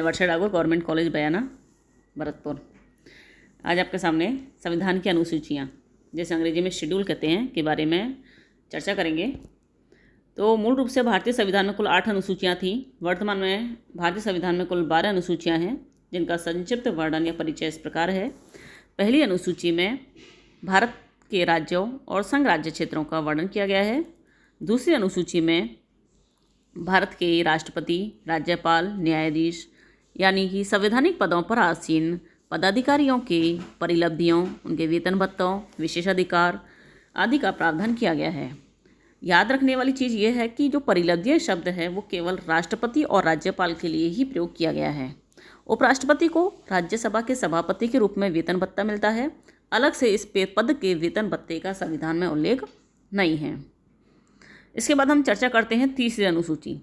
वर्षा Dagor, government college बयाना, भरतपुर। आज आपके सामने संविधान की अनुसूचियाँ, जैसे अंग्रेजी में शेड्यूल कहते हैं, के बारे में चर्चा करेंगे। तो मूल रूप से भारतीय संविधान में कुल 8 अनुसूचियाँ थीं। वर्तमान में भारतीय संविधान में कुल 12 अनुसूचियाँ हैं, जिनका संक्षिप्त वर्णन या परिचय इस प्रकार है। पहली अनुसूची में भारत के राज्यों और संघ राज्य क्षेत्रों का वर्णन किया गया है। दूसरी अनुसूची में भारत के राष्ट्रपति, राज्यपाल, न्यायाधीश यानी कि संवैधानिक पदों पर आसीन पदाधिकारियों के परिलब्धियों, उनके वेतन भत्तों, विशेषाधिकार आदि का प्रावधान किया गया है। याद रखने वाली चीज़ ये है कि जो परिलब्धियाँ शब्द है वो केवल राष्ट्रपति और राज्यपाल के लिए ही प्रयोग किया गया है। उपराष्ट्रपति को राज्यसभा के सभापति के रूप में वेतन भत्ता मिलता है। अलग से इस पद के वेतन भत्ते का संविधान में उल्लेख नहीं है। इसके बाद हम चर्चा करते हैं तीसरी अनुसूची।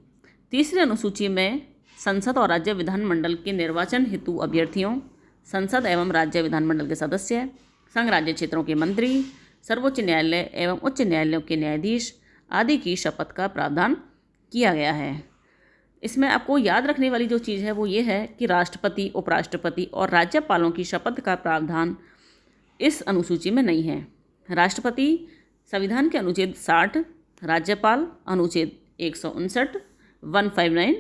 तीसरी अनुसूची में संसद और राज्य विधानमंडल के निर्वाचन हेतु अभ्यर्थियों, संसद एवं राज्य विधानमंडल के सदस्य, संघ राज्य क्षेत्रों के मंत्री, सर्वोच्च न्यायालय एवं उच्च न्यायालयों के न्यायाधीश आदि की शपथ का प्रावधान किया गया है। इसमें आपको याद रखने वाली जो चीज़ है वो ये है कि राष्ट्रपति, उपराष्ट्रपति और राज्यपालों की शपथ का प्रावधान इस अनुसूची में नहीं है। राष्ट्रपति संविधान के अनुच्छेद 60, राज्यपाल अनुच्छेद 159, 159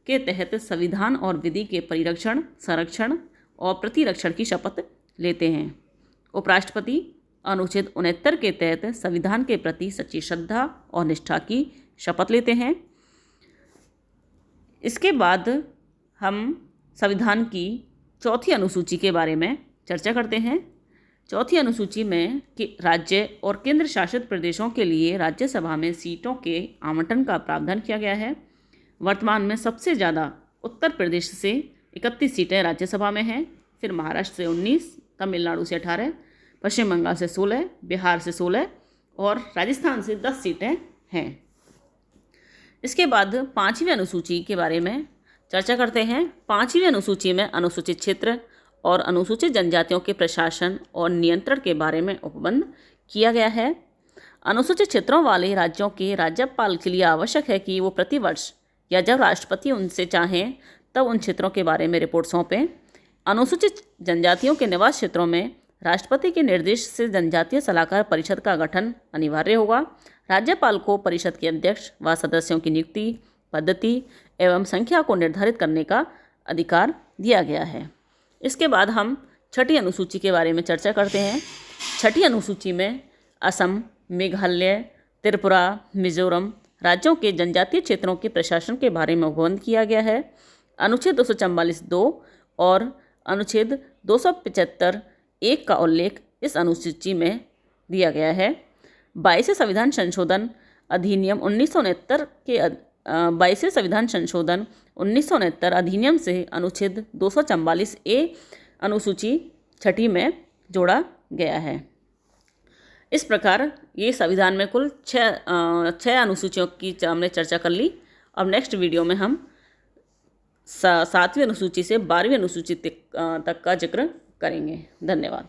के तहत संविधान और विधि के परिरक्षण, संरक्षण और प्रतिरक्षण की शपथ लेते हैं। उपराष्ट्रपति अनुच्छेद 69 के तहत संविधान के प्रति सच्ची श्रद्धा और निष्ठा की शपथ लेते हैं। इसके बाद हम संविधान की चौथी अनुसूची के बारे में चर्चा करते हैं। चौथी अनुसूची में कि राज्य और केंद्र शासित प्रदेशों के लिए राज्यसभा में सीटों के आवंटन का प्रावधान किया गया है। वर्तमान में सबसे ज़्यादा उत्तर प्रदेश से 31 सीटें राज्यसभा में हैं, फिर महाराष्ट्र से 19, तमिलनाडु से 18, पश्चिम बंगाल से 16, बिहार से 16 और राजस्थान से 10 सीटें हैं। इसके बाद पाँचवीं अनुसूची के बारे में चर्चा करते हैं। पाँचवीं अनुसूची में अनुसूचित क्षेत्र और अनुसूचित जनजातियों के प्रशासन और नियंत्रण के बारे में उपबंध किया गया है। अनुसूचित क्षेत्रों वाले राज्यों के राज्यपाल के लिए आवश्यक है कि वो प्रतिवर्ष या जब राष्ट्रपति उनसे चाहें तब उन क्षेत्रों के बारे में रिपोर्ट सौंपें। अनुसूचित जनजातियों के निवास क्षेत्रों में राष्ट्रपति के निर्देश से जनजातीय सलाहकार परिषद का गठन अनिवार्य होगा। राज्यपाल को परिषद के अध्यक्ष व सदस्यों की नियुक्ति, पद्धति एवं संख्या को निर्धारित करने का अधिकार दिया गया है। इसके बाद हम छठी अनुसूची के बारे में चर्चा करते हैं। छठी अनुसूची में असम, मेघालय, त्रिपुरा, मिजोरम राज्यों के जनजातीय क्षेत्रों के प्रशासन के बारे में उपबंध किया गया है। अनुच्छेद 244(2) और अनुच्छेद 275(1) का उल्लेख इस अनुसूची में दिया गया है। 22वें संविधान संशोधन अधिनियम 1969 के 22वें संविधान संशोधन 1969 अधिनियम से अनुच्छेद 244(a) अनुसूची छठी में जोड़ा गया है। इस प्रकार ये संविधान में कुल 6 अनुसूचियों की हमने चर्चा कर ली। अब नेक्स्ट वीडियो में हम 7वीं अनुसूची से 12वीं अनुसूची तक का जिक्र करेंगे। धन्यवाद।